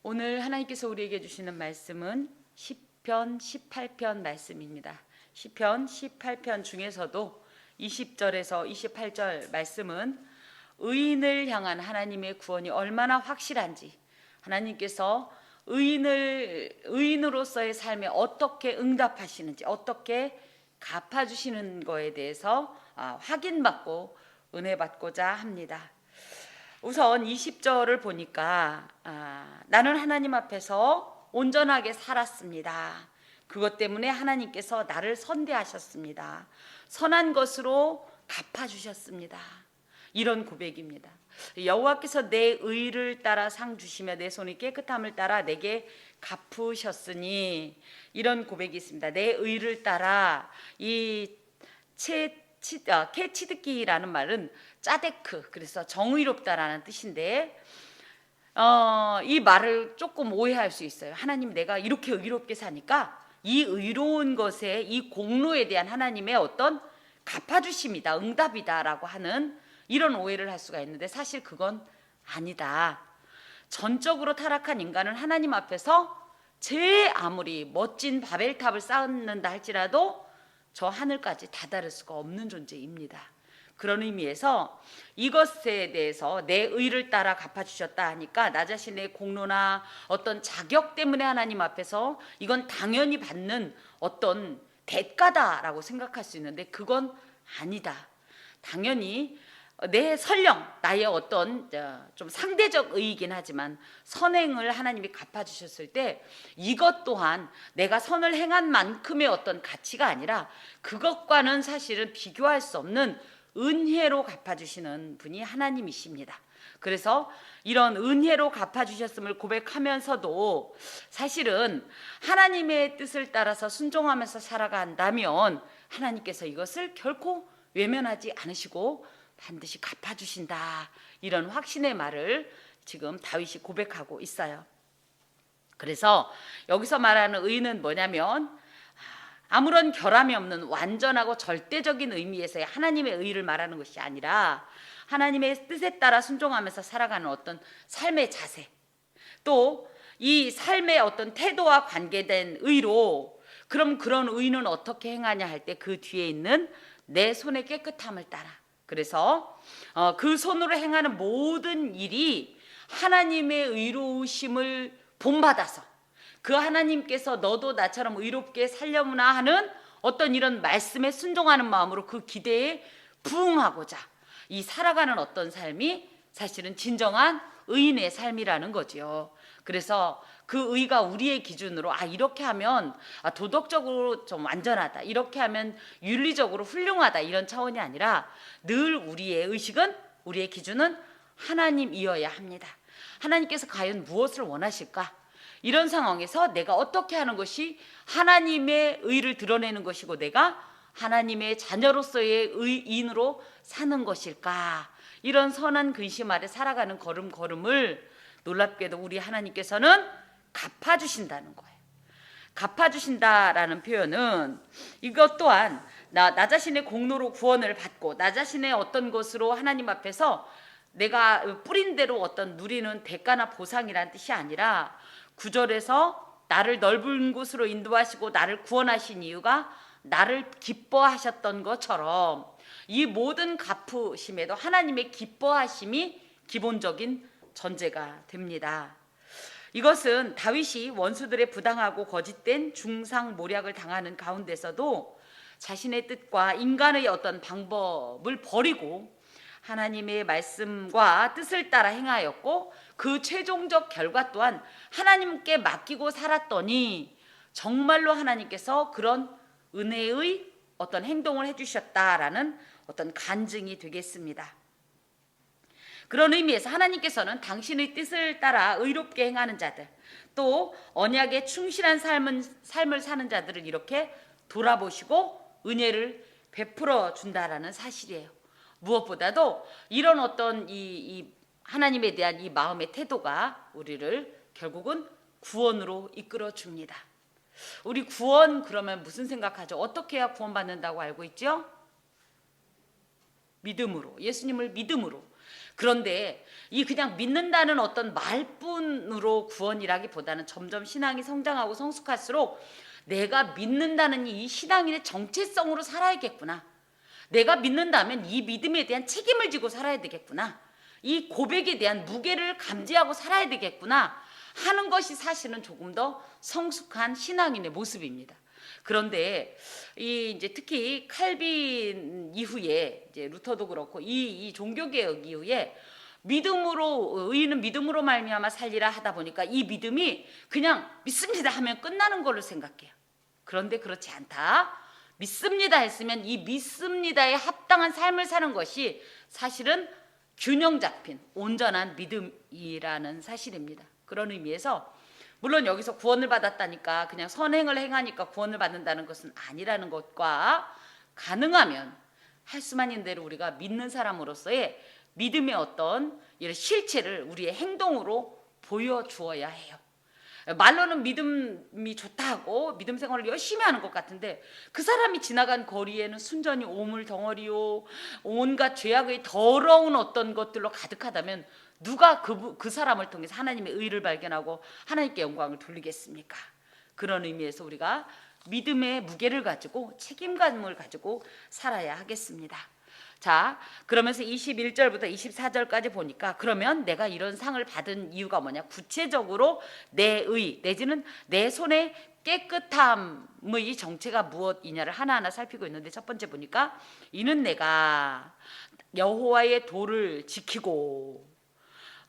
오늘 하나님께서 우리에게 주시는 말씀은 시편 18편 말씀입니다. 시편 18편 중에서도 20절에서 28절 말씀은 의인을 향한 하나님의 구원이 얼마나 확실한지, 하나님께서 의인으로서의 삶에 어떻게 응답하시는지, 어떻게 갚아주시는 거에 대해서 확인받고 은혜 받고자 합니다. 우선 20절을 보니까 나는 하나님 앞에서 온전하게 살았습니다. 그것 때문에 하나님께서 나를 선대하셨습니다. 선한 것으로 갚아주셨습니다. 이런 고백입니다. 여호와께서 내 의를 따라 상 주시며 내 손이 깨끗함을 따라 내게 갚으셨으니, 이런 고백이 있습니다. 내 의를 따라, 이 케치드키라는 말은 짜데크, 그래서 정의롭다라는 뜻인데, 이 말을 조금 오해할 수 있어요. 하나님, 내가 이렇게 의롭게 사니까 이 의로운 것에, 이 공로에 대한 하나님의 어떤 갚아주심이다, 응답이다라고 하는 이런 오해를 할 수가 있는데, 사실 그건 아니다. 전적으로 타락한 인간은 하나님 앞에서 제 아무리 멋진 바벨탑을 쌓는다 할지라도 저 하늘까지 다다를 수가 없는 존재입니다. 그런 의미에서 이것에 대해서 내 의를 따라 갚아주셨다 하니까 나 자신의 공로나 어떤 자격 때문에 하나님 앞에서 이건 당연히 받는 어떤 대가다라고 생각할 수 있는데, 그건 아니다. 당연히 내 설령 나의 어떤 좀 상대적 의이긴 하지만 선행을 하나님이 갚아주셨을 때 이것 또한 내가 선을 행한 만큼의 어떤 가치가 아니라 그것과는 사실은 비교할 수 없는 은혜로 갚아주시는 분이 하나님이십니다. 그래서 이런 은혜로 갚아주셨음을 고백하면서도 사실은 하나님의 뜻을 따라서 순종하면서 살아간다면 하나님께서 이것을 결코 외면하지 않으시고 반드시 갚아주신다, 이런 확신의 말을 지금 다윗이 고백하고 있어요. 그래서 여기서 말하는 의는 뭐냐면 아무런 결함이 없는 완전하고 절대적인 의미에서의 하나님의 의를 말하는 것이 아니라 하나님의 뜻에 따라 순종하면서 살아가는 어떤 삶의 자세, 또 이 삶의 어떤 태도와 관계된 의로, 그럼 그런 의는 어떻게 행하냐 할 때 그 뒤에 있는 내 손의 깨끗함을 따라, 그래서 그 손으로 행하는 모든 일이 하나님의 의로우심을 본받아서 그 하나님께서 너도 나처럼 의롭게 살려무나 하는 어떤 이런 말씀에 순종하는 마음으로 그 기대에 부응하고자 이 살아가는 어떤 삶이 사실은 진정한 의인의 삶이라는 거죠. 그래서 그 의가 우리의 기준으로 이렇게 하면 도덕적으로 좀 완전하다, 이렇게 하면 윤리적으로 훌륭하다, 이런 차원이 아니라 늘 우리의 의식은, 우리의 기준은 하나님이어야 합니다. 하나님께서 과연 무엇을 원하실까? 이런 상황에서 내가 어떻게 하는 것이 하나님의 의를 드러내는 것이고 내가 하나님의 자녀로서의 의인으로 사는 것일까? 이런 선한 근심 아래 살아가는 걸음걸음을 놀랍게도 우리 하나님께서는 갚아주신다는 거예요. 갚아주신다라는 표현은 이것 또한 나 자신의 공로로 구원을 받고 나 자신의 어떤 것으로 하나님 앞에서 내가 뿌린 대로 어떤 누리는 대가나 보상이란 뜻이 아니라, 9절에서 나를 넓은 곳으로 인도하시고 나를 구원하신 이유가 나를 기뻐하셨던 것처럼 이 모든 갚으심에도 하나님의 기뻐하심이 기본적인 전제가 됩니다. 이것은 다윗이 원수들의 부당하고 거짓된 중상모략을 당하는 가운데서도 자신의 뜻과 인간의 어떤 방법을 버리고 하나님의 말씀과 뜻을 따라 행하였고 그 최종적 결과 또한 하나님께 맡기고 살았더니 정말로 하나님께서 그런 은혜의 어떤 행동을 해주셨다라는 어떤 간증이 되겠습니다. 그런 의미에서 하나님께서는 당신의 뜻을 따라 의롭게 행하는 자들, 또 언약에 충실한 삶을 사는 자들을 이렇게 돌아보시고 은혜를 베풀어 준다라는 사실이에요. 무엇보다도 이런 어떤 이 하나님에 대한 이 마음의 태도가 우리를 결국은 구원으로 이끌어 줍니다. 우리 구원 그러면 무슨 생각하죠? 어떻게 해야 구원받는다고 알고 있죠? 믿음으로, 예수님을 믿음으로. 그런데 이 그냥 믿는다는 어떤 말뿐으로 구원이라기보다는 점점 신앙이 성장하고 성숙할수록 내가 믿는다는 이 신앙인의 정체성으로 살아야겠구나. 내가 믿는다면 이 믿음에 대한 책임을 지고 살아야 되겠구나. 이 고백에 대한 무게를 감지하고 살아야 되겠구나 하는 것이 사실은 조금 더 성숙한 신앙인의 모습입니다. 그런데 이 이제 특히 칼빈 이후에 이제 루터도 그렇고 이 종교개혁 이후에 믿음으로 의인은 믿음으로 말미암아 살리라 하다 보니까 이 믿음이 그냥 믿습니다 하면 끝나는 걸로 생각해요. 그런데 그렇지 않다. 믿습니다 했으면 이 믿습니다에 합당한 삶을 사는 것이 사실은 균형 잡힌 온전한 믿음이라는 사실입니다. 그런 의미에서 물론 여기서 구원을 받았다니까 그냥 선행을 행하니까 구원을 받는다는 것은 아니라는 것과 가능하면 할 수만 있는 대로 우리가 믿는 사람으로서의 믿음의 어떤 이런 실체를 우리의 행동으로 보여주어야 해요. 말로는 믿음이 좋다고 믿음 생활을 열심히 하는 것 같은데 그 사람이 지나간 거리에는 순전히 오물 덩어리요 온갖 죄악의 더러운 어떤 것들로 가득하다면 누가 그 사람을 통해서 하나님의 의를 발견하고 하나님께 영광을 돌리겠습니까? 그런 의미에서 우리가 믿음의 무게를 가지고 책임감을 가지고 살아야 하겠습니다. 자, 그러면서 21절부터 24절까지 보니까 그러면 내가 이런 상을 받은 이유가 뭐냐? 구체적으로 내 의 내지는 내 손의 깨끗함의 정체가 무엇이냐를 하나하나 살피고 있는데 첫 번째 보니까 이는 내가 여호와의 도를 지키고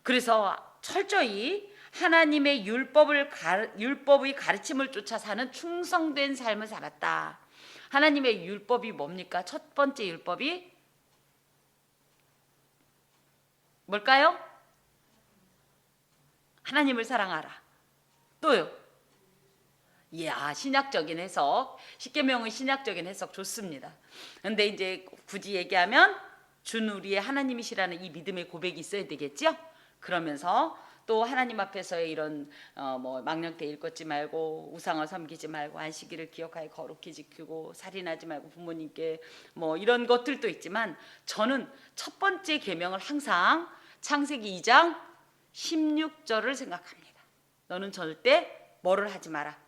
그래서 철저히 하나님의 율법의 가르침을 쫓아 사는 충성된 삶을 살았다. 하나님의 율법이 뭡니까? 첫 번째 율법이 뭘까요? 하나님을 사랑하라. 또요? 이야, 신약적인 해석. 십계명의 신약적인 해석 좋습니다. 근데 이제 굳이 얘기하면 준 우리의 하나님이시라는 이 믿음의 고백이 있어야 되겠죠? 그러면서 또 하나님 앞에서의 이런 망령되 일컫지 말고 우상을 섬기지 말고 안식일을 기억하여 거룩히 지키고 살인하지 말고 부모님께 이런 것들도 있지만 저는 첫 번째 계명을 항상 창세기 2장 16절을 생각합니다. 너는 절대 뭐를 하지 마라.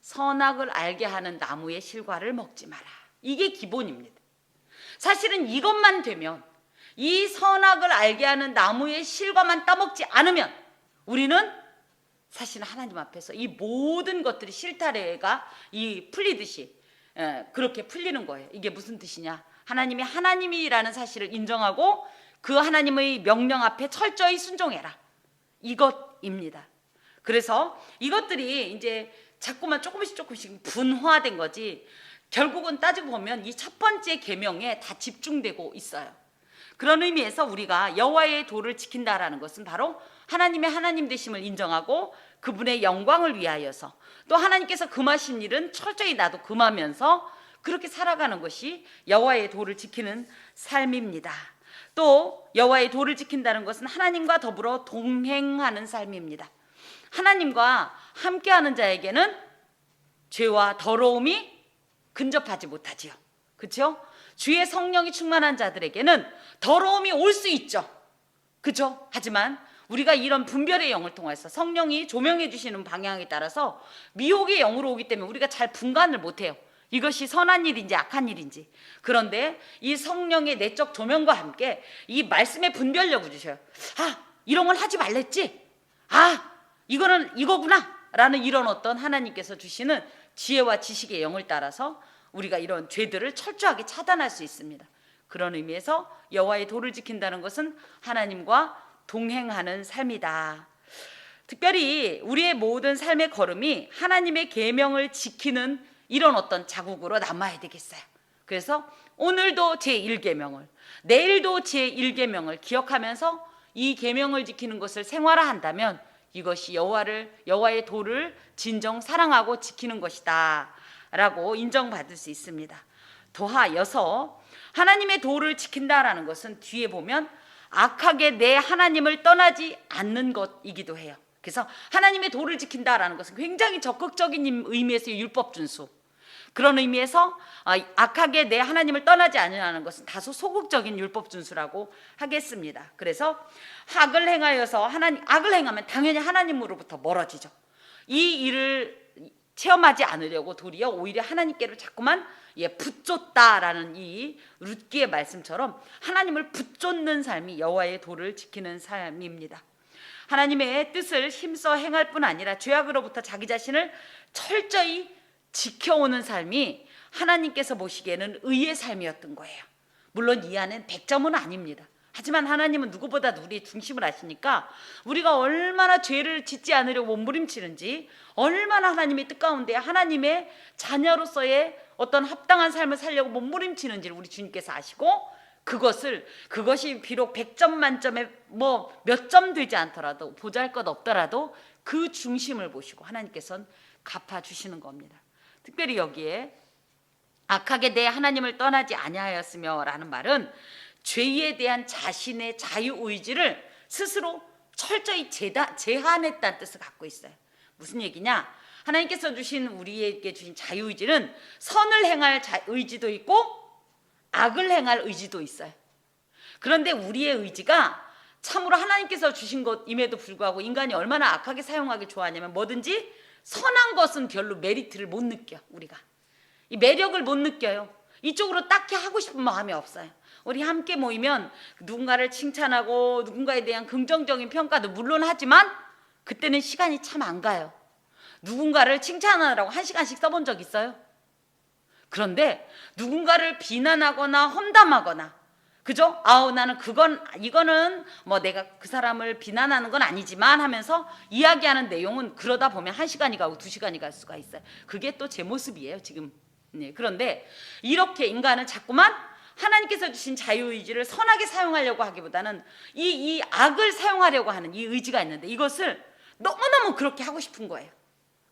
선악을 알게 하는 나무의 실과를 먹지 마라. 이게 기본입니다. 사실은 이것만 되면 이 선악을 알게 하는 나무의 실과만 따먹지 않으면 우리는 사실은 하나님 앞에서 이 모든 것들이 실타래가 풀리듯이 그렇게 풀리는 거예요. 이게 무슨 뜻이냐? 하나님이 하나님이라는 사실을 인정하고 그 하나님의 명령 앞에 철저히 순종해라. 이것입니다. 그래서 이것들이 이제 자꾸만 조금씩 분화된 거지 결국은 따지고 보면 이 첫 번째 계명에 다 집중되고 있어요. 그런 의미에서 우리가 여호와의 도를 지킨다라는 것은 바로 하나님의 하나님 되심을 인정하고 그분의 영광을 위하여서 또 하나님께서 금하신 일은 철저히 나도 금하면서 그렇게 살아가는 것이 여호와의 도를 지키는 삶입니다. 또 여호와의 도를 지킨다는 것은 하나님과 더불어 동행하는 삶입니다. 하나님과 함께하는 자에게는 죄와 더러움이 근접하지 못하지요. 그렇죠? 주의 성령이 충만한 자들에게는 더러움이 올 수 있죠. 그렇죠? 하지만 우리가 이런 분별의 영을 통해서 성령이 조명해 주시는 방향에 따라서 미혹의 영으로 오기 때문에 우리가 잘 분간을 못해요. 이것이 선한 일인지 악한 일인지. 그런데 이 성령의 내적 조명과 함께 이 말씀의 분별력을 주셔요. 아, 이런 걸 하지 말랬지? 아, 이거는 이거구나 라는 이런 어떤 하나님께서 주시는 지혜와 지식의 영을 따라서 우리가 이런 죄들을 철저하게 차단할 수 있습니다. 그런 의미에서 여호와의 도를 지킨다는 것은 하나님과 동행하는 삶이다. 특별히 우리의 모든 삶의 걸음이 하나님의 계명을 지키는 이런 어떤 자국으로 남아야 되겠어요. 그래서 오늘도 제1계명을 내일도 제1계명을 기억하면서 이 계명을 지키는 것을 생활화한다면 이것이 여호와의 도를 진정 사랑하고 지키는 것이다 라고 인정받을 수 있습니다. 더하여서 하나님의 도를 지킨다라는 것은 뒤에 보면 악하게 내 하나님을 떠나지 않는 것이기도 해요. 그래서 하나님의 도를 지킨다라는 것은 굉장히 적극적인 의미에서의 율법 준수. 그런 의미에서 악하게 내 하나님을 떠나지 않으라는 것은 다소 소극적인 율법 준수라고 하겠습니다. 그래서 악을 행하여서 악을 행하면 당연히 하나님으로부터 멀어지죠. 이 일을 체험하지 않으려고 도리어 오히려 하나님께로 자꾸만 붙쫓다라는 이 룻기의 말씀처럼 하나님을 붙쫓는 삶이 여호와의 도를 지키는 삶입니다. 하나님의 뜻을 힘써 행할 뿐 아니라 죄악으로부터 자기 자신을 철저히 지켜오는 삶이 하나님께서 보시기에는 의의 삶이었던 거예요. 물론 이 안엔 100점은 아닙니다. 하지만 하나님은 누구보다 우리의 중심을 아시니까 우리가 얼마나 죄를 짓지 않으려고 몸부림치는지, 얼마나 하나님의 뜻 가운데 하나님의 자녀로서의 어떤 합당한 삶을 살려고 몸부림치는지를 우리 주님께서 아시고, 그것이 비록 100점 만점에 몇 점 되지 않더라도, 보잘것 없더라도 그 중심을 보시고 하나님께서는 갚아주시는 겁니다. 특별히 여기에 악하게 내 하나님을 떠나지 아니하였으며 라는 말은 죄에 대한 자신의 자유의지를 스스로 철저히 제한했다는 뜻을 갖고 있어요. 무슨 얘기냐? 하나님께서 주신 우리에게 주신 자유의지는 선을 행할 의지도 있고 악을 행할 의지도 있어요. 그런데 우리의 의지가 참으로 하나님께서 주신 것임에도 불구하고 인간이 얼마나 악하게 사용하기 좋아하냐면 뭐든지 선한 것은 별로 메리트를 못 느껴. 우리가 이 매력을 못 느껴요. 이쪽으로 딱히 하고 싶은 마음이 없어요. 우리 함께 모이면 누군가를 칭찬하고 누군가에 대한 긍정적인 평가도 물론 하지만 그때는 시간이 참 안 가요. 누군가를 칭찬하느라고 1시간씩 써본 적 있어요? 그런데 누군가를 비난하거나 험담하거나, 그죠? 나는 이거는 내가 그 사람을 비난하는 건 아니지만 하면서 이야기하는 내용은 그러다 보면 1시간이 가고 2시간이 갈 수가 있어요. 그게 또 제 모습이에요 지금. 네, 그런데 이렇게 인간은 자꾸만 하나님께서 주신 자유의지를 선하게 사용하려고 하기보다는 이 악을 사용하려고 하는 이 의지가 있는데, 이것을 너무너무 그렇게 하고 싶은 거예요.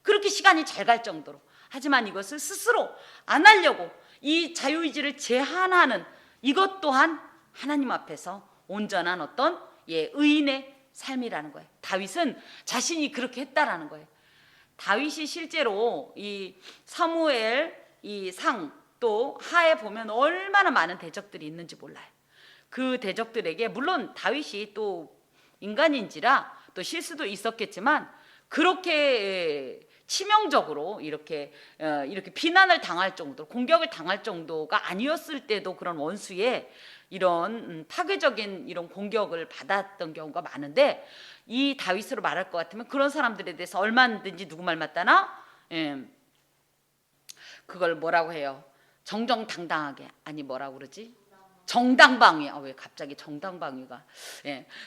그렇게 시간이 잘 갈 정도로. 하지만 이것을 스스로 안 하려고 이 자유의지를 제한하는 이것 또한 하나님 앞에서 온전한 어떤 의인의 삶이라는 거예요. 다윗은 자신이 그렇게 했다라는 거예요. 다윗이 실제로 이 사무엘 이 상 또 하에 보면 얼마나 많은 대적들이 있는지 몰라요. 그 대적들에게 물론 다윗이 또 인간인지라 또 실수도 있었겠지만 그렇게 치명적으로 이렇게 비난을 당할 정도, 공격을 당할 정도가 아니었을 때도 그런 원수의 이런 파괴적인 이런 공격을 받았던 경우가 많은데, 이 다윗으로 말할 것 같으면 그런 사람들에 대해서 얼마든지 누구 말 맞다나 그걸 뭐라고 해요? 정정당당하게, 아니 뭐라고 그러지? 정당방위. 왜 갑자기 정당방위가?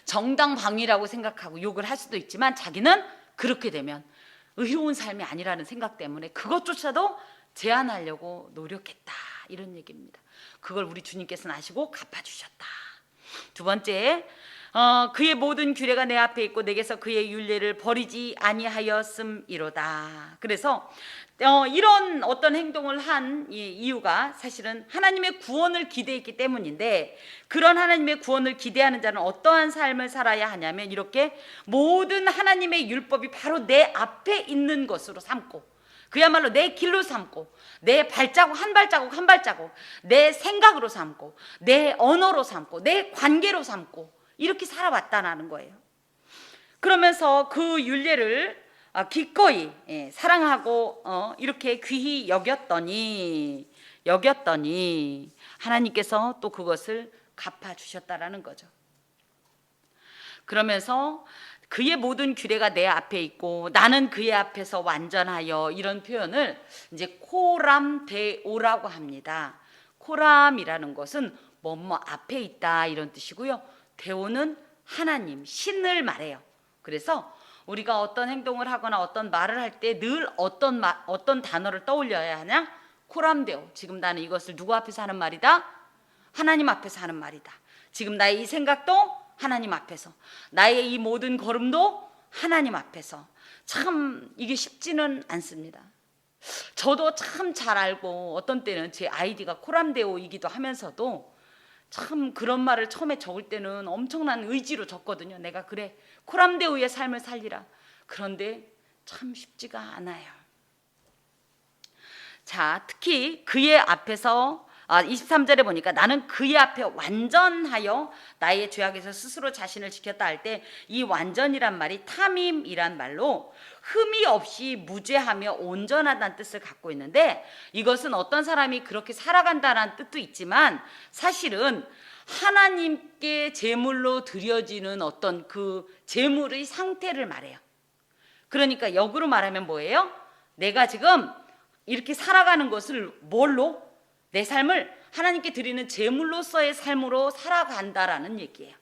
정당방위라고 생각하고 욕을 할 수도 있지만 자기는 그렇게 되면 의로운 삶이 아니라는 생각 때문에 그것조차도 제한하려고 노력했다, 이런 얘기입니다. 그걸 우리 주님께서는 아시고 갚아주셨다. 두 번째, 그의 모든 규례가 내 앞에 있고 내게서 그의 율례를 버리지 아니하였음이로다. 그래서 이런 어떤 행동을 한 이유가 사실은 하나님의 구원을 기대했기 때문인데, 그런 하나님의 구원을 기대하는 자는 어떠한 삶을 살아야 하냐면 이렇게 모든 하나님의 율법이 바로 내 앞에 있는 것으로 삼고, 그야말로 내 길로 삼고, 내 발자국 한 발자국 한 발자국 내 생각으로 삼고, 내 언어로 삼고, 내 관계로 삼고, 이렇게 살아왔다는 거예요. 그러면서 그 율례를 기꺼이 사랑하고 이렇게 귀히 여겼더니 하나님께서 또 그것을 갚아주셨다라는 거죠. 그러면서 그의 모든 규례가 내 앞에 있고 나는 그의 앞에서 완전하여, 이런 표현을 이제 코람데오라고 합니다. 코람이라는 것은 뭐뭐 앞에 있다, 이런 뜻이고요. 데오는 하나님, 신을 말해요. 그래서 우리가 어떤 행동을 하거나 어떤 말을 할 때 늘 어떤 단어를 떠올려야 하냐? 코람데오. 지금 나는 이것을 누구 앞에서 하는 말이다? 하나님 앞에서 하는 말이다. 지금 나의 이 생각도 하나님 앞에서, 나의 이 모든 걸음도 하나님 앞에서. 참 이게 쉽지는 않습니다. 저도 참 잘 알고 어떤 때는 제 아이디가 코람데오이기도 하면서도 참 그런 말을 처음에 적을 때는 엄청난 의지로 적거든요. 내가 그래 코람데오의 삶을 살리라. 그런데 참 쉽지가 않아요. 자, 특히 그의 앞에서 23절에 보니까 나는 그의 앞에 완전하여 나의 죄악에서 스스로 자신을 지켰다 할 때 이 완전이란 말이 탐임이란 말로 흠이 없이 무죄하며 온전하다는 뜻을 갖고 있는데, 이것은 어떤 사람이 그렇게 살아간다는 뜻도 있지만 사실은 하나님께 제물로 드려지는 어떤 그 제물의 상태를 말해요. 그러니까 역으로 말하면 뭐예요? 내가 지금 이렇게 살아가는 것을 뭘로? 내 삶을 하나님께 드리는 제물로서의 삶으로 살아간다라는 얘기예요.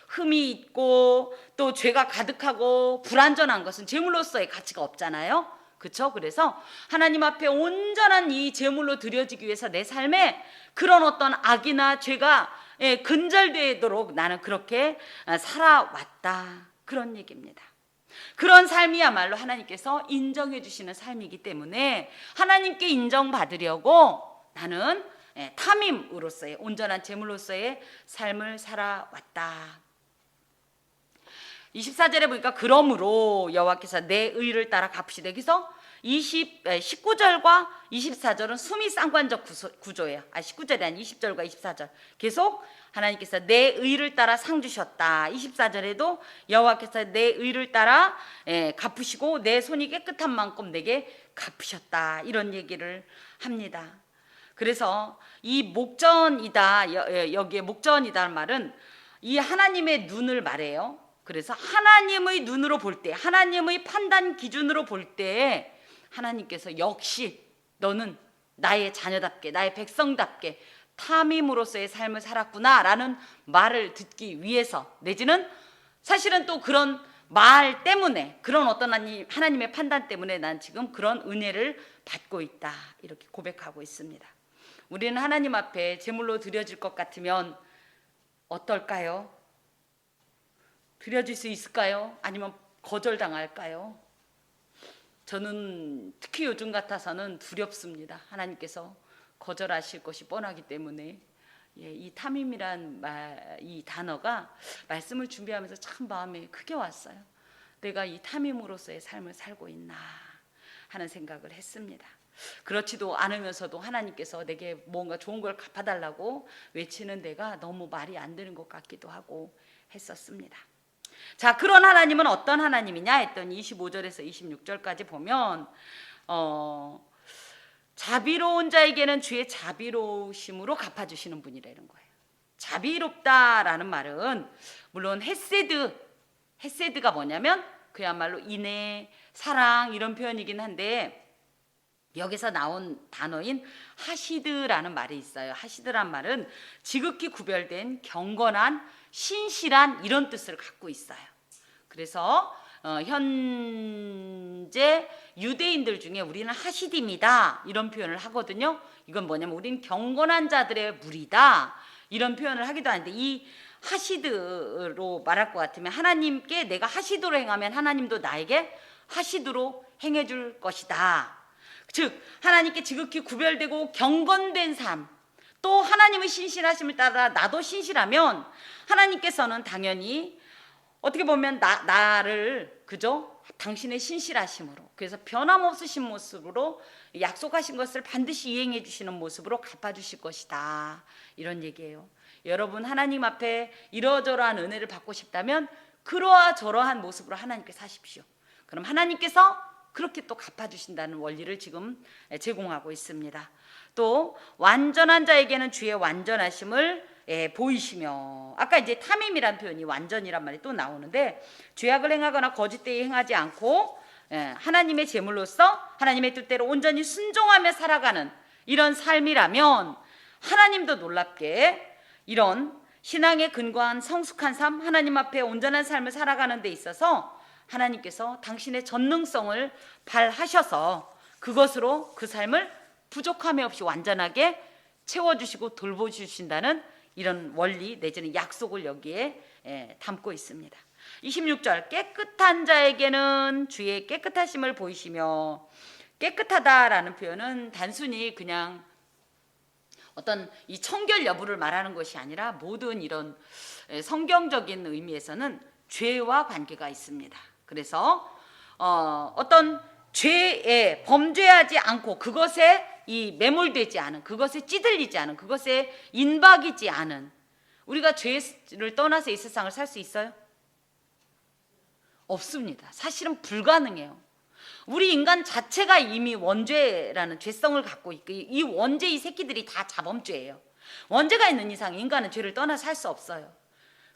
흠이 있고 또 죄가 가득하고 불완전한 것은 제물로서의 가치가 없잖아요. 그렇죠? 그래서 하나님 앞에 온전한 이 제물로 드려지기 위해서 내 삶에 그런 어떤 악이나 죄가 근절되도록 나는 그렇게 살아왔다, 그런 얘기입니다. 그런 삶이야말로 하나님께서 인정해 주시는 삶이기 때문에 하나님께 인정받으려고 나는 탐임으로서의 온전한 제물로서의 삶을 살아왔다. 24절에 보니까 그러므로 여호와께서 내 의를 따라 갚으시되, 그래서 19절과 24절은 수미 쌍관적 구조예요. 19절이 아닌 20절과 24절 계속 하나님께서 내 의를 따라 상 주셨다. 24절에도 여호와께서 내 의를 따라 갚으시고 내 손이 깨끗한 만큼 내게 갚으셨다, 이런 얘기를 합니다. 그래서 이 목전이다, 여기에 목전이다는 말은 이 하나님의 눈을 말해요. 그래서 하나님의 눈으로 볼 때, 하나님의 판단 기준으로 볼 때 하나님께서 역시 너는 나의 자녀답게, 나의 백성답게 탐임으로서의 삶을 살았구나 라는 말을 듣기 위해서, 내지는 사실은 또 그런 말 때문에, 그런 어떤 하나님의 판단 때문에 난 지금 그런 은혜를 받고 있다, 이렇게 고백하고 있습니다. 우리는 하나님 앞에 제물로 드려질 것 같으면 어떨까요? 드려질 수 있을까요? 아니면 거절당할까요? 저는 특히 요즘 같아서는 두렵습니다. 하나님께서 거절하실 것이 뻔하기 때문에. 이 탐임이란 이 단어가 말씀을 준비하면서 참 마음에 크게 왔어요. 내가 이 탐임으로서의 삶을 살고 있나 하는 생각을 했습니다. 그렇지도 않으면서도 하나님께서 내게 뭔가 좋은 걸 갚아달라고 외치는 데가 너무 말이 안 되는 것 같기도 하고 했었습니다. 자, 그런 하나님은 어떤 하나님이냐 했더니 25절에서 26절까지 보면 자비로운 자에게는 주의 자비로우심으로 갚아주시는 분이라는 거예요. 자비롭다라는 말은 물론 헤세드가 뭐냐면 그야말로 인애, 사랑 이런 표현이긴 한데, 여기서 나온 단어인 하시드라는 말이 있어요. 하시드란 말은 지극히 구별된 경건한, 신실한 이런 뜻을 갖고 있어요. 그래서 현재 유대인들 중에 우리는 하시디입니다 이런 표현을 하거든요. 이건 뭐냐면 우리는 경건한 자들의 무리다 이런 표현을 하기도 하는데, 이 하시드로 말할 것 같으면 하나님께 내가 하시드로 행하면 하나님도 나에게 하시드로 행해 줄 것이다. 즉 하나님께 지극히 구별되고 경건된 삶, 또 하나님의 신실하심을 따라 나도 신실하면 하나님께서는 당연히 어떻게 보면 나를 그죠? 당신의 신실하심으로, 그래서 변함없으신 모습으로 약속하신 것을 반드시 이행해 주시는 모습으로 갚아주실 것이다, 이런 얘기예요. 여러분 하나님 앞에 이러저러한 은혜를 받고 싶다면 그러저러한 모습으로 하나님께 사십시오. 그럼 하나님께서 그렇게 또 갚아주신다는 원리를 지금 제공하고 있습니다. 또 완전한 자에게는 주의 완전하심을 보이시며, 아까 이제 탐임이란 표현이 완전이란 말이 또 나오는데, 죄악을 행하거나 거짓되이 행하지 않고 하나님의 제물로서 하나님의 뜻대로 온전히 순종하며 살아가는 이런 삶이라면 하나님도 놀랍게 이런 신앙에 근거한 성숙한 삶, 하나님 앞에 온전한 삶을 살아가는 데 있어서 하나님께서 당신의 전능성을 발하셔서 그것으로 그 삶을 부족함이 없이 완전하게 채워주시고 돌보주신다는 이런 원리 내지는 약속을 여기에 담고 있습니다. 26절 깨끗한 자에게는 주의 깨끗하심을 보이시며, 깨끗하다라는 표현은 단순히 그냥 어떤 이 청결 여부를 말하는 것이 아니라 모든 이런 성경적인 의미에서는 죄와 관계가 있습니다. 그래서 어떤 죄에 범죄하지 않고 그것에 이 매몰되지 않은, 그것에 찌들리지 않은, 그것에 인박이지 않은, 우리가 죄를 떠나서 이 세상을 살 수 있어요? 없습니다. 사실은 불가능해요. 우리 인간 자체가 이미 원죄라는 죄성을 갖고 있고, 이 원죄, 이 새끼들이 다 자범죄예요. 원죄가 있는 이상 인간은 죄를 떠나서 살 수 없어요.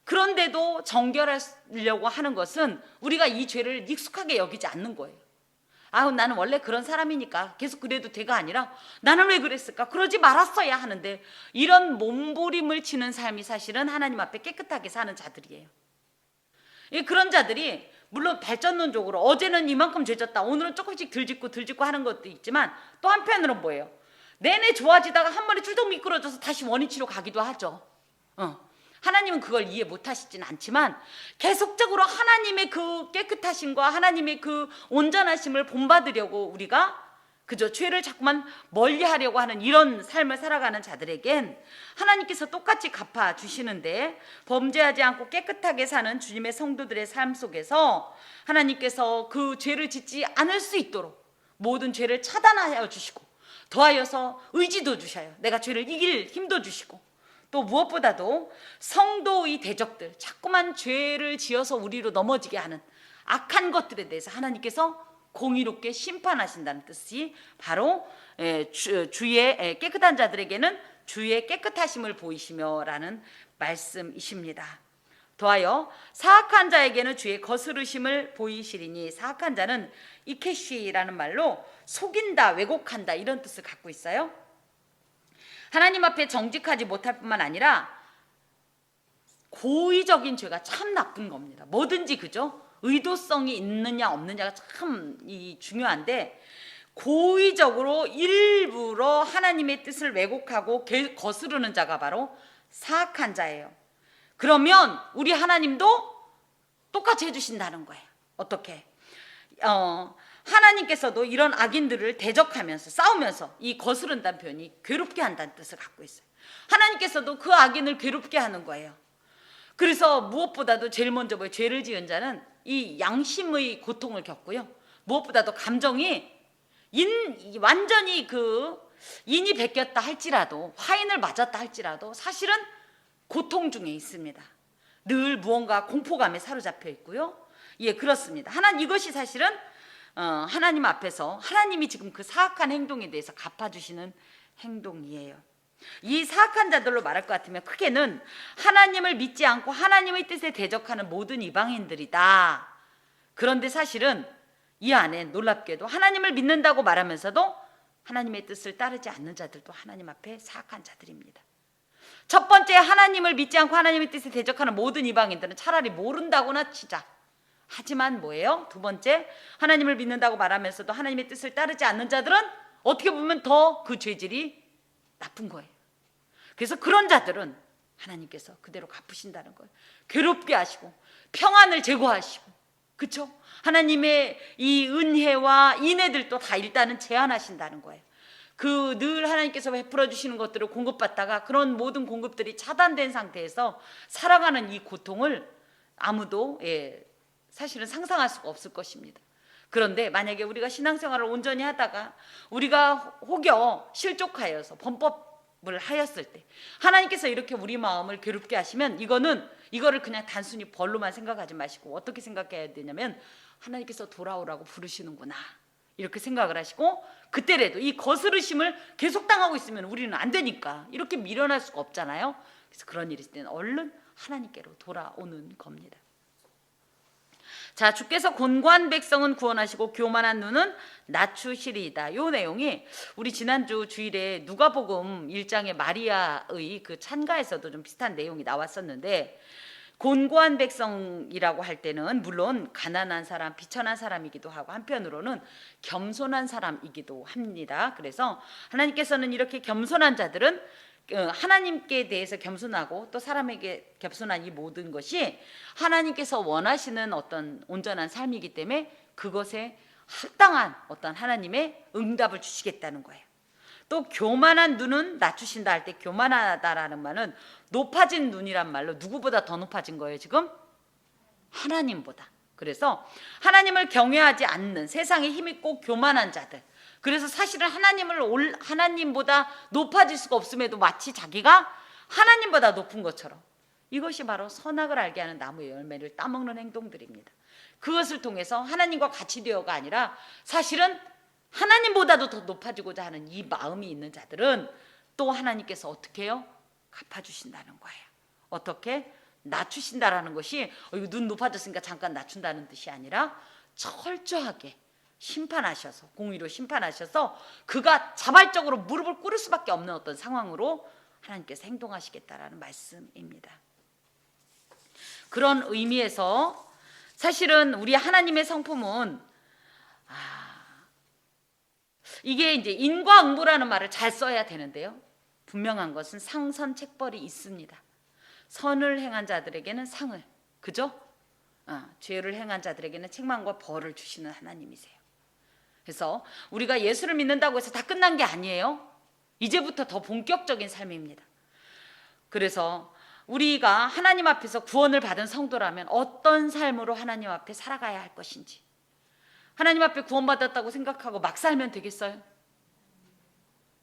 그런데도 정결하려고 하는 것은 우리가 이 죄를 익숙하게 여기지 않는 거예요. 아우, 나는 원래 그런 사람이니까 계속 그래도 돼가 아니라 나는 왜 그랬을까? 그러지 말았어야 하는데, 이런 몸부림을 치는 삶이 사실은 하나님 앞에 깨끗하게 사는 자들이에요. 그런 자들이 물론 발전론적으로 어제는 이만큼 죄졌다, 오늘은 조금씩 덜 짓고 하는 것도 있지만, 또 한편으로는 뭐예요? 내내 좋아지다가 한 번에 출동 미끄러져서 다시 원위치로 가기도 하죠. 하나님은 그걸 이해 못하시진 않지만 계속적으로 하나님의 그 깨끗하심과 하나님의 그 온전하심을 본받으려고 우리가 그저 죄를 자꾸만 멀리하려고 하는 이런 삶을 살아가는 자들에겐 하나님께서 똑같이 갚아주시는데, 범죄하지 않고 깨끗하게 사는 주님의 성도들의 삶 속에서 하나님께서 그 죄를 짓지 않을 수 있도록 모든 죄를 차단하여 주시고, 더하여서 의지도 주셔요. 내가 죄를 이길 힘도 주시고, 또 무엇보다도 성도의 대적들, 자꾸만 죄를 지어서 우리로 넘어지게 하는 악한 것들에 대해서 하나님께서 공의롭게 심판하신다는 뜻이 바로 주의 깨끗한 자들에게는 주의 깨끗하심을 보이시며 라는 말씀이십니다. 더하여 사악한 자에게는 주의 거스르심을 보이시리니, 사악한 자는 이케시라는 말로 속인다, 왜곡한다 이런 뜻을 갖고 있어요. 하나님 앞에 정직하지 못할 뿐만 아니라 고의적인 죄가 참 나쁜 겁니다. 뭐든지, 그죠? 의도성이 있느냐 없느냐가 참 중요한데, 고의적으로 일부러 하나님의 뜻을 왜곡하고 거스르는 자가 바로 사악한 자예요. 그러면 우리 하나님도 똑같이 해주신다는 거예요. 어떻게? 하나님께서도 이런 악인들을 대적하면서 싸우면서, 이 거스른다는 표현이 괴롭게 한다는 뜻을 갖고 있어요. 하나님께서도 그 악인을 괴롭게 하는 거예요. 그래서 무엇보다도 제일 먼저 죄를 지은 자는 이 양심의 고통을 겪고요, 무엇보다도 감정이 완전히 인이 베꼈다 할지라도, 화인을 맞았다 할지라도 사실은 고통 중에 있습니다. 늘 무언가 공포감에 사로잡혀 있고요. 예, 그렇습니다. 이것이 사실은 하나님 앞에서 하나님이 지금 그 사악한 행동에 대해서 갚아주시는 행동이에요. 이 사악한 자들로 말할 것 같으면 크게는 하나님을 믿지 않고 하나님의 뜻에 대적하는 모든 이방인들이다. 그런데 사실은 이 안에 놀랍게도 하나님을 믿는다고 말하면서도 하나님의 뜻을 따르지 않는 자들도 하나님 앞에 사악한 자들입니다. 첫 번째, 하나님을 믿지 않고 하나님의 뜻에 대적하는 모든 이방인들은 차라리 모른다고나 치자. 하지만 뭐예요? 두 번째, 하나님을 믿는다고 말하면서도 하나님의 뜻을 따르지 않는 자들은 어떻게 보면 더 그 죄질이 나쁜 거예요. 그래서 그런 자들은 하나님께서 그대로 갚으신다는 거예요. 괴롭게 하시고 평안을 제거하시고, 그렇죠? 하나님의 이 은혜와 인애들도 다 일단은 제한하신다는 거예요. 늘 하나님께서 베풀어 주시는 것들을 공급받다가 그런 모든 공급들이 차단된 상태에서 살아가는 이 고통을 아무도 사실은 상상할 수가 없을 것입니다. 그런데 만약에 우리가 신앙생활을 온전히 하다가 우리가 혹여 실족하여서 범법을 하였을 때 하나님께서 이렇게 우리 마음을 괴롭게 하시면, 이거를 그냥 단순히 벌로만 생각하지 마시고 어떻게 생각해야 되냐면, 하나님께서 돌아오라고 부르시는구나 이렇게 생각을 하시고, 그때라도 이 거스르심을 계속 당하고 있으면 우리는 안 되니까 이렇게 미련할 수가 없잖아요. 그래서 그런 일이 있을 때는 얼른 하나님께로 돌아오는 겁니다. 자, 주께서 곤고한 백성은 구원하시고 교만한 눈은 낮추시리이다. 이 내용이 우리 지난주 주일에 누가복음 1장의 마리아의 그 찬가에서도 좀 비슷한 내용이 나왔었는데, 곤고한 백성이라고 할 때는 물론 가난한 사람, 비천한 사람이기도 하고 한편으로는 겸손한 사람이기도 합니다. 그래서 하나님께서는 이렇게 겸손한 자들은 하나님께 대해서 겸손하고 또 사람에게 겸손한 이 모든 것이 하나님께서 원하시는 어떤 온전한 삶이기 때문에 그것에 합당한 어떤 하나님의 응답을 주시겠다는 거예요. 또 교만한 눈은 낮추신다 할 때, 교만하다라는 말은 높아진 눈이란 말로 누구보다 더 높아진 거예요. 지금 하나님보다. 그래서 하나님을 경외하지 않는 세상에 힘있고 교만한 자들, 그래서 사실은 하나님보다 높아질 수가 없음에도 마치 자기가 하나님보다 높은 것처럼, 이것이 바로 선악을 알게 하는 나무의 열매를 따먹는 행동들입니다. 그것을 통해서 하나님과 같이 되어가 아니라 사실은 하나님보다도 더 높아지고자 하는 이 마음이 있는 자들은 또 하나님께서 어떻게 해요? 갚아주신다는 거예요. 어떻게? 낮추신다라는 것이 이거 눈 높아졌으니까 잠깐 낮춘다는 뜻이 아니라 철저하게 심판하셔서, 공의로 심판하셔서 그가 자발적으로 무릎을 꿇을 수밖에 없는 어떤 상황으로 하나님께서 행동하시겠다라는 말씀입니다. 그런 의미에서 사실은 우리 하나님의 성품은 이게 이제 인과응보라는 말을 잘 써야 되는데요, 분명한 것은 상선책벌이 있습니다. 선을 행한 자들에게는 상을, 그죠? 죄를 행한 자들에게는 책망과 벌을 주시는 하나님이세요. 그래서 우리가 예수를 믿는다고 해서 다 끝난 게 아니에요. 이제부터 더 본격적인 삶입니다. 그래서 우리가 하나님 앞에서 구원을 받은 성도라면 어떤 삶으로 하나님 앞에 살아가야 할 것인지, 하나님 앞에 구원받았다고 생각하고 막 살면 되겠어요?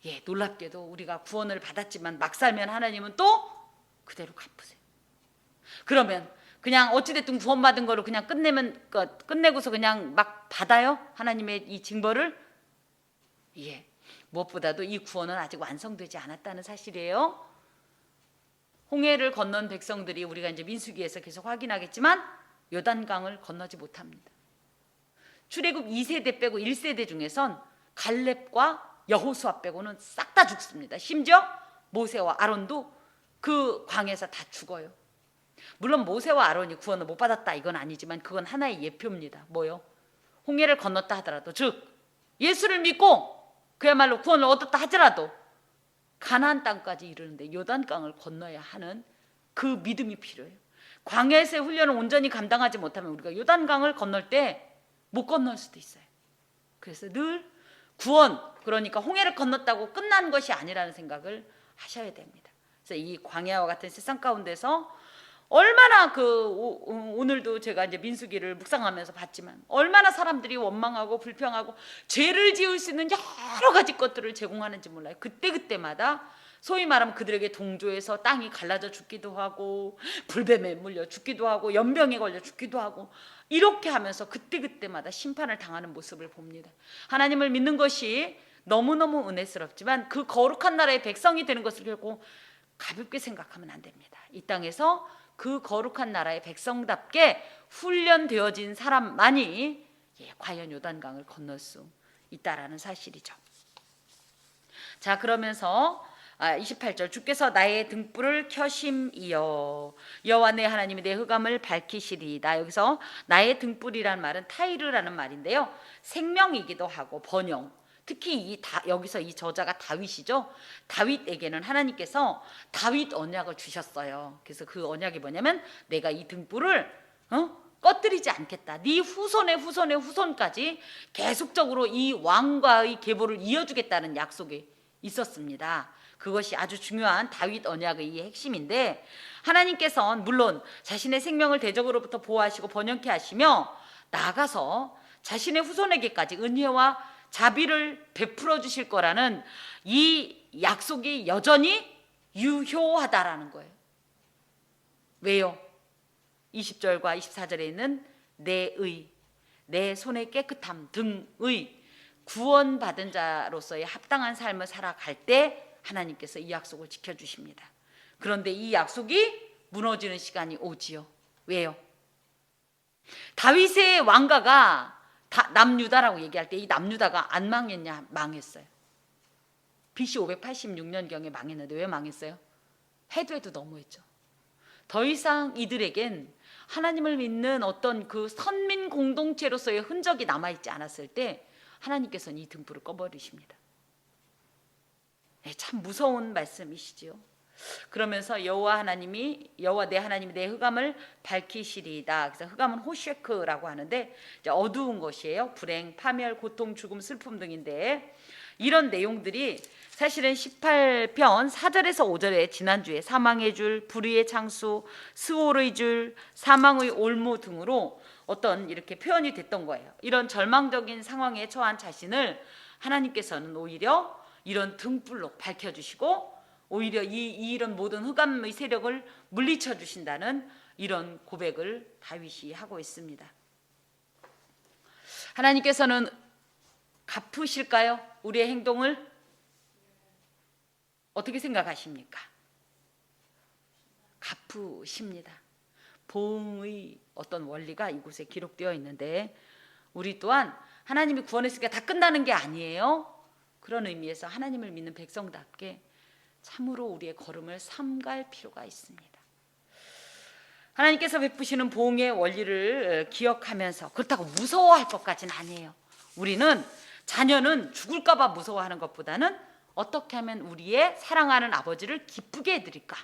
예, 놀랍게도 우리가 구원을 받았지만 막 살면 하나님은 또 그대로 갚으세요. 그러면 그냥 어찌됐든 구원받은 거를 그냥 끝내고서 그냥 막 받아요? 하나님의 이 징벌을? 예, 무엇보다도 이 구원은 아직 완성되지 않았다는 사실이에요. 홍해를 건넌 백성들이 우리가 이제 민수기에서 계속 확인하겠지만 요단강을 건너지 못합니다. 출애굽 2세대 빼고 1세대 중에선 갈렙과 여호수아 빼고는 싹 다 죽습니다. 심지어 모세와 아론도 그 광에서 다 죽어요. 물론 모세와 아론이 구원을 못 받았다 이건 아니지만 그건 하나의 예표입니다. 뭐요? 홍해를 건넜다 하더라도, 즉 예수를 믿고 그야말로 구원을 얻었다 하더라도 가나안 땅까지 이르는데 요단강을 건너야 하는 그 믿음이 필요해요. 광야에서의 훈련을 온전히 감당하지 못하면 우리가 요단강을 건널 때 못 건널 수도 있어요. 그래서 늘 구원, 그러니까 홍해를 건넜다고 끝난 것이 아니라는 생각을 하셔야 됩니다. 그래서 이 광야와 같은 세상 가운데서 얼마나 오늘도 제가 이제 민수기를 묵상하면서 봤지만 얼마나 사람들이 원망하고 불평하고 죄를 지을 수 있는 여러 가지 것들을 제공하는지 몰라요. 그때마다 소위 말하면 그들에게 동조해서 땅이 갈라져 죽기도 하고 불뱀에 물려 죽기도 하고 연병에 걸려 죽기도 하고 이렇게 하면서 그때마다 심판을 당하는 모습을 봅니다. 하나님을 믿는 것이 너무너무 은혜스럽지만 그 거룩한 나라의 백성이 되는 것을 결코 가볍게 생각하면 안 됩니다. 이 땅에서 그 거룩한 나라의 백성답게 훈련되어진 사람만이 과연 요단강을 건널 수 있다라는 사실이죠. 자, 그러면서 28절, 주께서 나의 등불을 켜심이여 여호와 내 하나님이 내 흑암을 밝히시리이다. 여기서 나의 등불이라는 말은 타이르라는 말인데요, 생명이기도 하고 번영, 특히 여기서 이 저자가 다윗이죠. 다윗에게는 하나님께서 다윗 언약을 주셨어요. 그래서 그 언약이 뭐냐면 내가 이 등불을 꺼뜨리지 않겠다. 네 후손의 후손의 후손까지 계속적으로 이 왕과의 계보를 이어주겠다는 약속이 있었습니다. 그것이 아주 중요한 다윗 언약의 핵심인데, 하나님께서는 물론 자신의 생명을 대적으로부터 보호하시고 번영케 하시며 나아가서 자신의 후손에게까지 은혜와 자비를 베풀어 주실 거라는 이 약속이 여전히 유효하다라는 거예요. 왜요? 20절과 24절에 있는 내 손의 깨끗함 등의 구원받은 자로서의 합당한 삶을 살아갈 때 하나님께서 이 약속을 지켜주십니다. 그런데 이 약속이 무너지는 시간이 오지요. 왜요? 다윗의 왕가가 남유다라고 얘기할 때 이 남유다가 안 망했냐? 망했어요. BC 586년경에 망했는데 왜 망했어요? 해도 너무했죠. 더 이상 이들에겐 하나님을 믿는 어떤 그 선민 공동체로서의 흔적이 남아있지 않았을 때 하나님께서는 이 등불을 꺼버리십니다. 참 무서운 말씀이시지요. 그러면서 여호와 내 하나님이 내 흑암을 밝히시리이다. 그래서 흑암은 호쉐크라고 하는데 이제 어두운 것이에요. 불행, 파멸, 고통, 죽음, 슬픔 등인데, 이런 내용들이 사실은 18편 4절에서 5절에 지난주에 사망의 줄, 불의의 창수, 스올의 줄, 사망의 올무 등으로 어떤 이렇게 표현이 됐던 거예요. 이런 절망적인 상황에 처한 자신을 하나님께서는 오히려 이런 등불로 밝혀주시고 오히려 이런 모든 흑암의 세력을 물리쳐 주신다는 이런 고백을 다윗이 하고 있습니다. 하나님께서는 갚으실까요? 우리의 행동을 어떻게 생각하십니까? 갚으십니다. 보응의 어떤 원리가 이곳에 기록되어 있는데 우리 또한 하나님이 구원했으니까 다 끝나는 게 아니에요. 그런 의미에서 하나님을 믿는 백성답게 참으로 우리의 걸음을 삼갈 필요가 있습니다. 하나님께서 베푸시는 보응의 원리를 기억하면서 그렇다고 무서워할 것까지는 아니에요. 우리는 자녀는 죽을까 봐 무서워하는 것보다는 어떻게 하면 우리의 사랑하는 아버지를 기쁘게 해드릴까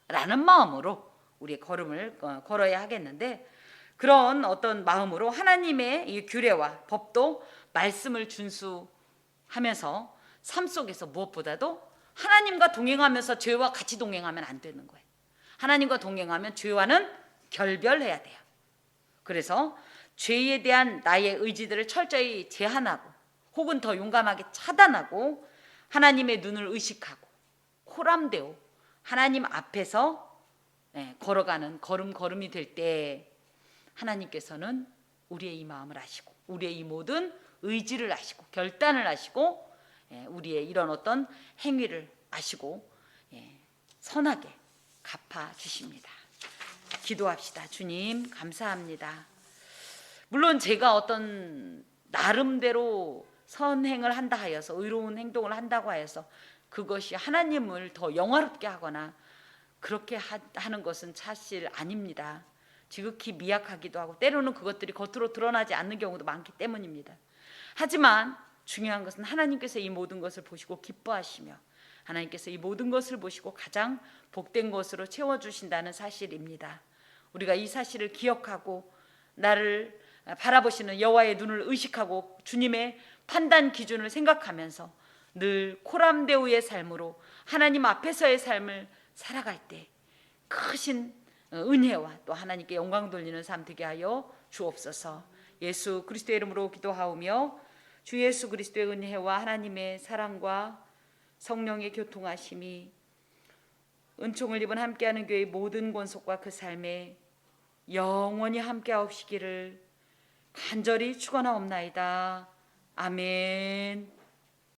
라는 마음으로 우리의 걸음을 걸어야 하겠는데 그런 어떤 마음으로 하나님의 이 규례와 법도 말씀을 준수하면서 삶 속에서 무엇보다도 하나님과 동행하면서 죄와 같이 동행하면 안 되는 거예요. 하나님과 동행하면 죄와는 결별해야 돼요. 그래서 죄에 대한 나의 의지들을 철저히 제한하고 혹은 더 용감하게 차단하고 하나님의 눈을 의식하고 코람되어 하나님 앞에서 걸어가는 걸음이 될 때 하나님께서는 우리의 이 마음을 아시고 우리의 이 모든 의지를 아시고 결단을 아시고 우리의 이런 어떤 행위를 아시고 선하게 갚아주십니다. 기도합시다. 주님 감사합니다. 물론 제가 어떤 나름대로 선행을 한다 하여서 의로운 행동을 한다고 하여서 그것이 하나님을 더 영화롭게 하거나 그렇게 하는 것은 사실 아닙니다. 지극히 미약하기도 하고 때로는 그것들이 겉으로 드러나지 않는 경우도 많기 때문입니다. 하지만 중요한 것은 하나님께서 이 모든 것을 보시고 기뻐하시며 하나님께서 이 모든 것을 보시고 가장 복된 것으로 채워주신다는 사실입니다. 우리가 이 사실을 기억하고 나를 바라보시는 여호와의 눈을 의식하고 주님의 판단 기준을 생각하면서 늘 코람데우의 삶으로 하나님 앞에서의 삶을 살아갈 때 크신 은혜와 또 하나님께 영광 돌리는 삶 되게 하여 주옵소서. 예수 그리스도의 이름으로 기도하오며 주 예수 그리스도의 은혜와 하나님의 사랑과 성령의 교통하심이 은총을 입은 함께하는 교회의 모든 권속과 그 삶에 영원히 함께하옵시기를 간절히 축원하옵나이다. 아멘.